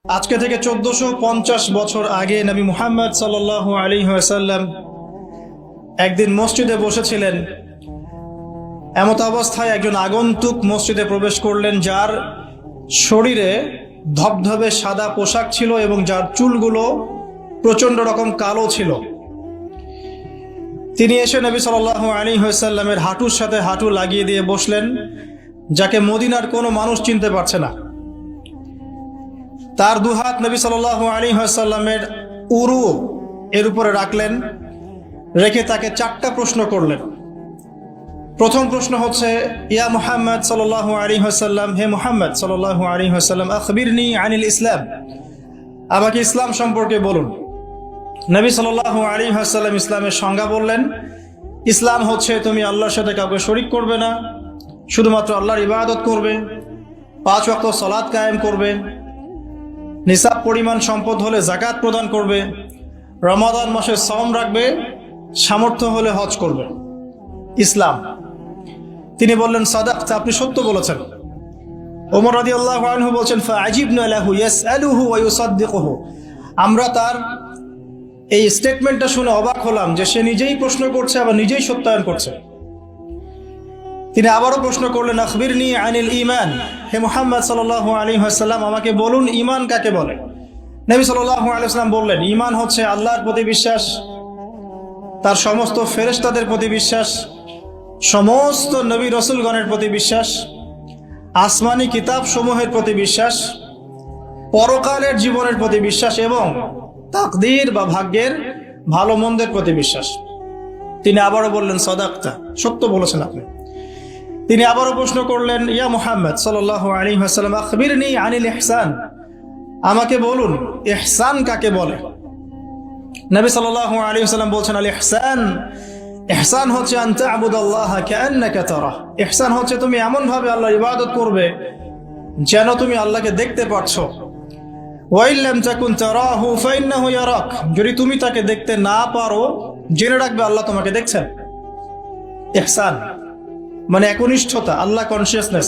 আজকে থেকে 1450 বছর আগে নবী মুহাম্মদ সাল্লাল্লাহু আলাইহি ওয়াসাল্লাম একদিন মসজিদে বসেছিলেন। এমত অবস্থায় একজন আগন্তুক মসজিদে প্রবেশ করলেন, যার শরীরে ধবধবে সাদা পোশাক ছিল এবং যার চুলগুলো প্রচন্ড রকম কালো ছিল। তিনি এসে নবী সাল্লাল্লাহু আলাইহি ওয়াসাল্লামের হাঁটুর সাথে হাঁটু লাগিয়ে দিয়ে বসলেন, যাকে মদিনার কোনো মানুষ চিনতে পারছে না। তার দুহাত নবী সাল্লাল্লাহু আলাইহি ওয়াসাল্লামের উরু এর উপরে রাখলেন, রেখে তাকে 4টা প্রশ্ন করলেন। প্রথম প্রশ্ন হচ্ছে, ইয়া মুহাম্মদ সাল্লাল্লাহু আলাইহি ওয়াসাল্লাম, হে মুহাম্মদ সাল্লাল্লাহু আলাইহি ওয়াসাল্লাম, আখবিরনি আনিল ইসলাম, আমাকে ইসলাম সম্পর্কে বলুন। নবী সাল্লাল্লাহু আলাইহি ওয়াসাল্লাম ইসলামের সংজ্ঞা বললেন, ইসলাম হচ্ছে তুমি আল্লাহর সাথে কাউকে শরীক করবে না, শুধুমাত্র আল্লাহর ইবাদত করবে, 5 ওয়াক্ত সালাত কায়েম করবে, নিসাব পরিমাণ সম্পদ হলে যাকাত প্রদান করবে, রমাদান মাসে সওম রাখবে, সামর্থ্য হলে হজ করবে। ইসলাম। তিনি বললেন, সাদাকতা, আপনি সত্য বলেছেন। ওমর রাদিয়াল্লাহু আনহু বলছেন, ফাআজিবনা লাহু ইয়াসআলুহু ওয়া ইউসাদ্দিকুহু, আমরা তার এই স্টেটমেন্টটা শুনে অবাক হলাম যে সে নিজেই প্রশ্ন করছে আবার নিজেই সত্যায়ন করছে। তিনি আবারও প্রশ্ন করলেন, আখবিরনি আনিল ঈমান, হে মুহাম্মদ সাল্লাল্লাহু আলাইহি ওয়াসাল্লাম, আমাকে বলুন ঈমান কাকে বলে। নবী সাল্লাল্লাহু আলাইহি ওয়াসাল্লাম বললেন, ঈমান হচ্ছে আল্লাহর প্রতি বিশ্বাস, তার সমস্ত ফেরেশতাদের প্রতি বিশ্বাস, সমস্ত নবী রাসূলগণের প্রতি বিশ্বাস, আসমানি কিতাব সমূহের প্রতি বিশ্বাস, পরকালের জীবনের প্রতি বিশ্বাস এবং তাকদীর বা ভাগ্যের ভালো মন্দের প্রতি বিশ্বাস। তিনি আবারও বললেন, সাদাকতা, সত্য বলেছেন আপনি। তিনি আবারও প্রশ্ন করলেন, ইয়া মুহাম্মদ সাল্লাল্লাহু আলাইহি ওয়াসাল্লাম, আখবিরনি আনিল ইহসান, আমাকে বলুন ইহসান কাকে বলে। নবী সাল্লাল্লাহু আলাইহি ওয়াসাল্লাম বলছেন, আল ইহসান, ইহসান হচ্ছে আন তা'বুদাল্লাহা কাআন্নাকা তারাহ, ইহসান হচ্ছে তুমি এমন ভাবে আল্লাহর ইবাদত করবে যেন তুমি আল্লাহকে দেখতে পাচ্ছো। ওয়া ইল্লাম তাকুন তারাহু ফাইন্নাহু ইয়ারাক, যদি তুমি তাকে দেখতে না পারো জেনে রাখবে আল্লাহ তোমাকে দেখছেন। ইহসান মানে একনিষ্ঠতা, আল্লাহ কনসিয়াসনেস,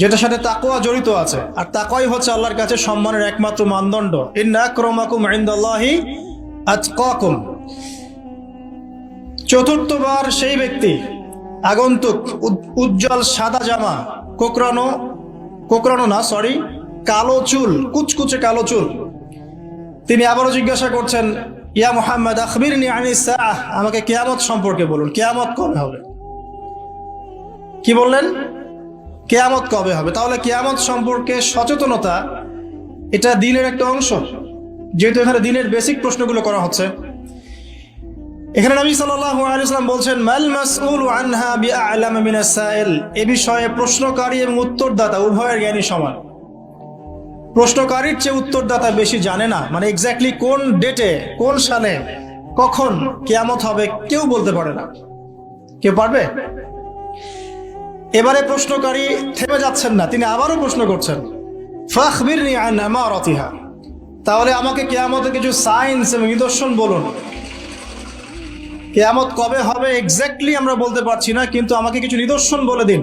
যেটার সাথে তাকওয়া জড়িত আছে। আর তাকওয়াই হচ্ছে আল্লাহর কাছে সম্মানের একমাত্র মানদণ্ড। ইন্না আকরামাকুম ইনদাল্লাহি আতকাকুম। চতুর্থবার সেই ব্যক্তি আগন্তুক, উজ্জ্বল সাদা জামা, কালো চুল, কুচকুচে কালো চুল। তিনি আবারও জিজ্ঞাসা করছেন, ইয়া মুহাম্মদ আখবিরনি আনিস সাআহ, আমাকে কিয়ামত সম্পর্কে বলুন, কিয়ামত কবে হবে। কি বললেন? কিয়ামত কবে হবে। তাহলে কিয়ামত সম্পর্কে সচেতনতা এটা দ্বীনের একটা অংশ, যেহেতু এখানে দ্বীনের বেসিক প্রশ্নগুলো করা হচ্ছে। এখানে নবী সাল্লাল্লাহু আলাইহি ওয়াসাল্লাম বলছেন, মাল মাসউলু আনহা বিআ'লাম মিনাস সাইল, এ বিষয়ে প্রশ্নকারী এবং উত্তরদাতা উভয়ের জ্ঞানী সমান। প্রশ্নকারীর চেয়ে উত্তরদাতা বেশি জানে না, মানে এক্স্যাক্টলি কোন ডেটে, কোন সালে, কখন কিয়ামত হবে কেউ বলতে পারে না। কেউ পারবে? এবারে প্রশ্নকারী থেমে যাচ্ছেন না, তিনি আবারও প্রশ্ন করছেন, ফাখবিরনি আন আমারাতিহা, তাহলে আমাকে কিয়ামতের কিছু সাইন্স এবং নিদর্শন বলুন। কিয়ামত কবে হবে এক্স্যাক্টলি আমরা বলতে পারছি না, কিন্তু আমাকে কিছু নিদর্শন বলে দিন।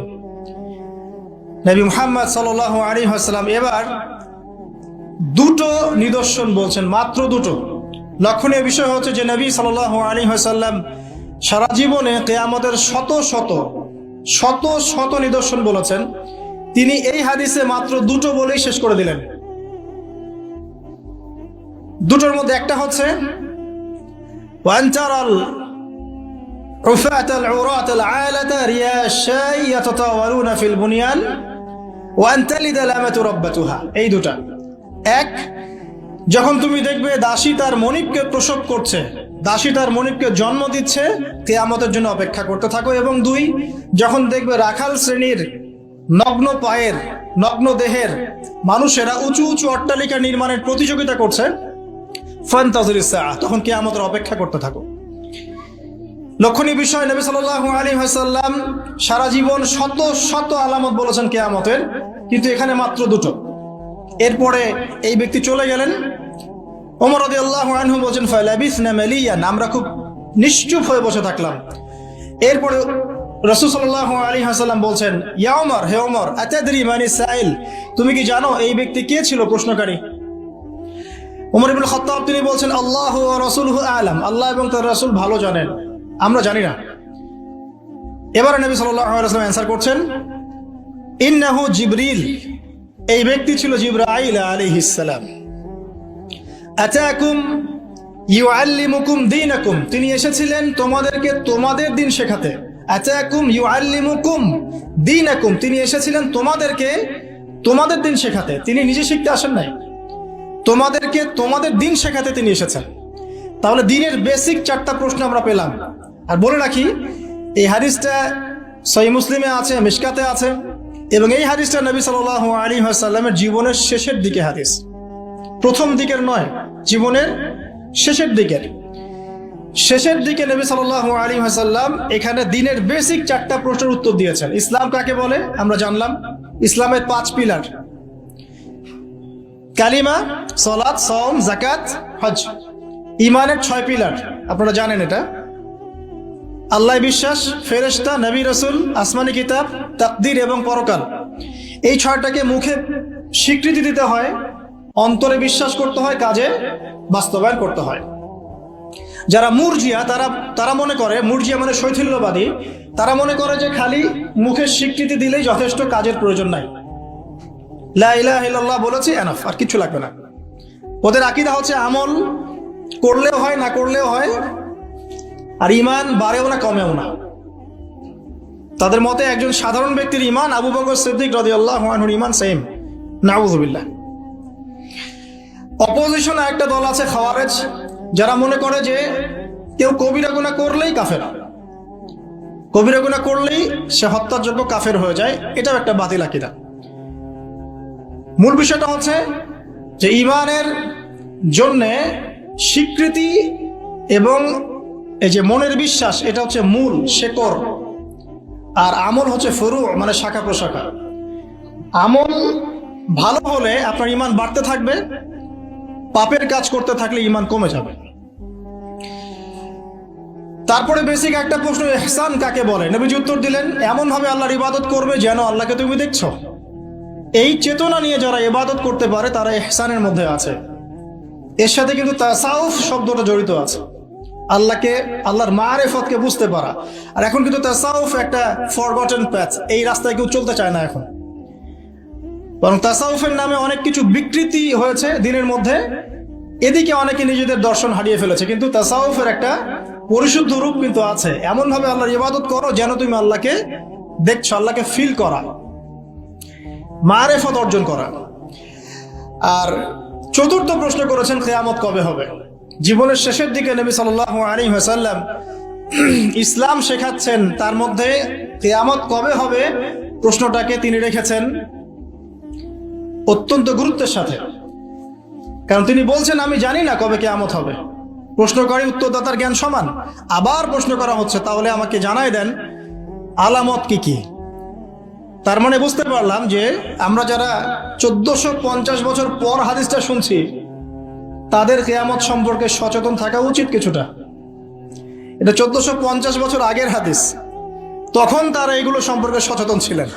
নবী মুহাম্মদ সাল্লাল্লাহু আলাইহি ওয়াসাল্লাম এবার 2টো নিদর্শন বলছেন, মাত্র 2টো। লক্ষণীয় বিষয় হচ্ছে যে নবী সাল্লাল্লাহু আলাইহি ওয়াসাল্লাম সারা জীবনে কিয়ামতের শত শত নিদর্শন বলেছেন, তিনি এই হাদিসে মাত্র 2টো বলেই শেষ করে দিলেন। 2টোর মধ্যে একটা হচ্ছে, ওয়ান্তারাল উফাতাল উরাতাল আলাতা রিয়াশাই ইয়াতাতাওয়ালুনা ফিল বুনিয়ান ওয়া আনতালিদাল আমাতু রাব্বাতুহা। এই 2টা। এক, যখন তুমি দেখবে দাসী তার মনিবকে প্রসব করছে, দাসী তার মনিবকে জন্ম দিচ্ছে, কিয়ামতের জন্য অপেক্ষা করতে থাকো। এবং 2, যখন দেখবে রাখাল শ্রেণীর নগ্ন পায়ের, নগ্ন দেহের মানুষেরা উঁচু উঁচু অট্টালিকা নির্মাণের প্রতিযোগিতা করছে, ফান্তাজিরিস সাআহ, তখন কিয়ামতের অপেক্ষা করতে থাকো। লক্ষণীয় বিষয়, নবী সাল্লাল্লাহু আলাইহি ওয়াসাল্লাম সারা জীবন শত শত আলামত বলেছেন কিয়ামতের, কিন্তু এখানে মাত্র 2টো। এরপরে এই ব্যক্তি চলে গেলেন। ওমর রাদিয়াল্লাহু আনহু বলেন, ফালাবিসনা মালিয়ান, আমরা খুব নিশ্চুপ হয়ে বসে থাকলাম। এরপরে রাসূল সাল্লাল্লাহু আলাইহি ওয়াসাল্লাম বলছেন, ইয়া ওমর, হে ওমর, আতাদরি মানিস সাইল, তুমি কি জানো এই ব্যক্তি কে ছিল প্রশ্নকারী? ওমর ইবনে খাত্তাব তিনি বলছেন, আল্লাহু ওয়া রাসূলুহু আ'লাম, আল্লাহ এবং তার রাসূল ভালো জানেন, আমরা জানি না। এবারে নবী সাল্লাল্লাহু আলাইহি ওয়াসাল্লাম অ্যানসার করছেন, ইন্নাহু জিবরিল, এই ব্যক্তি ছিল জিবরাইল আলাইহিস সালাম। আতাকুম ইউআল্লিমুকুম দীনাকুম, তিনি এসেছিলেন তোমাদেরকে তোমাদের দিন শেখাতে। আতাকুম ইউআল্লিমুকুম দীনাকুম, তিনি এসেছিলেন তোমাদেরকে তোমাদের দিন শেখাতে, তিনি নিজে শিখতে আসেন নাই, তোমাদেরকে তোমাদের দিন শেখাতে তিনি এসেছেন। তাহলে দিনের বেসিক 4টা প্রশ্ন আমরা পেলাম। আর বলে রাখি, এই হাদিসটা সহিহ মুসলিমে আছে, মিশকাতে আছে, এবং এই হাদিসটা নবী সাল্লাল্লাহু আলাইহি ওয়াসাল্লামের জীবনের শেষের দিকে হাদিস, প্রথম দিকের নয়, জীবনের শেষের দিকের। শেষের দিকে নবী সাল্লাল্লাহু আলাইহি ওয়াসাল্লাম এখানে দিনের বেসিক 4টা প্রশ্নের উত্তর দিয়েছেন। ইসলাম কাকে বলে আমরা জানলাম, ইসলামের 5 পিলার, কালিমা, সালাত, সাওম, যাকাত, হজ। ঈমানের 6 পিলার, আপনারা জানেন এটা। আল্লাহ বিশ্বাস, ফেরেশতা, নবী রাসূল, আসমানি কিতাব, তাকদীর এবং পরকাল। এই 6টাকে মুখে স্বীকৃতি দিতে হয়, অন্তরে বিশ্বাস করতে হয়, কাজে বাস্তবায়ন করতে হয়। যারা মুরজিয়া তারা মনে করে, মুরজিয়া মানে শৈথিল্যবাদী, তারা মনে করে যে খালি মুখের স্বীকৃতি দিলেই যথেষ্ট, কাজের প্রয়োজন নাই, লা ইলাহা ইল্লাল্লাহ বলেছি এনাফ, আর কিছু লাগবে না। ওদের আকীদা হচ্ছে আমল করলেও হয়, না করলেও হয়, আর ঈমান বাড়েও না কমেও না। তাদের মতে একজন সাধারণ ব্যক্তির ঈমান আবু বকর সিদ্দিক রাদিয়াল্লাহু আনহুর ঈমান সেম, নাউযুবিল্লাহ। অপোজিশনে একটা দল আছে খাওয়ারেজ, যারা মনে করে যে কেউ কবিরা গুনাহ করলেই কাফের, কবিরা গুনাহ করলেই সে হত্যার যোগ্য, কাফের হয়ে যায়। এটাও একটা বাতিল আকীদা। মূল বিষয়টা হচ্ছে যে ঈমানের জন্য স্বীকৃতি এবং এই যে মনের বিশ্বাস, এটা হচ্ছে মূল শেকড়, আর আমল হচ্ছে ফুরু, মানে শাখা প্রশাখা। আমল ভালো হলে আপনার ঈমান বাড়তে থাকবে, পাপের কাজ করতে থাকলে ঈমান কমে যাবে। তারপরে বেসিক একটা প্রশ্ন, ইহসান কাকে বলে? নবীজি উত্তর দিলেন, এমন ভাবে আল্লাহর ইবাদত করবে যেন আল্লাহকে তুমি দেখছো। এই চেতনা নিয়ে যারা ইবাদত করতে পারে তারা ইহসানের মধ্যে আছে। এর সাথে কিন্তু তাসাউফ শব্দটা জড়িত আছে, আল্লাহকে, আল্লাহর মারিফতকে বুঝতে পারা। আর এখন কিন্তু তাসাউফ একটা ফরগটেন প্যাথ, এই রাস্তায় কেউ চলতে চায় না এখন, বরং তাসাউফের নামে অনেক কিছু বিকৃতি হয়েছে দিনের মধ্যে। এদিকে অনেকে নিজেদের দর্শন হারিয়ে ফেলেছে, কিন্তু তাসাউফের একটা পরিশুদ্ধ রূপ কিন্তু আছে। এমন ভাবে আল্লাহর ইবাদত করো যেন তুমি আল্লাহকে দেখছো, আল্লাহকে ফিল করা, মারিফত অর্জন করা। আর চতুর্থ প্রশ্ন করেছেন, কিয়ামত কবে হবে? জীবনের শেষের দিকে নবী সাল্লাল্লাহু আলাইহি ওয়াসাল্লাম ইসলাম শেখাচ্ছেন, তার মধ্যে কিয়ামত কবে হবে প্রশ্নটাকে তিনি রেখেছেন অত্যন্ত গুরুত্বের সাথে। কারণ তিনি বলছেন, আমি জানি না কবে কিয়ামত হবে। প্রশ্নকারী উত্তরদাতার জ্ঞান সমান। আবার প্রশ্ন করা হচ্ছে, তাহলে আমাকে জানাই দেন আলামত কি কি। তার মানে বুঝতে পারলাম যে আমরা যারা 1450 বছর পর হাদিসটা শুনছি, তাদের কিয়ামত সম্পর্কে সচেতন থাকা উচিত কিছুটা। এটা 1450 বছর আগের হাদিস, তখন তারা এগুলো সম্পর্কে সচেতন ছিলেন।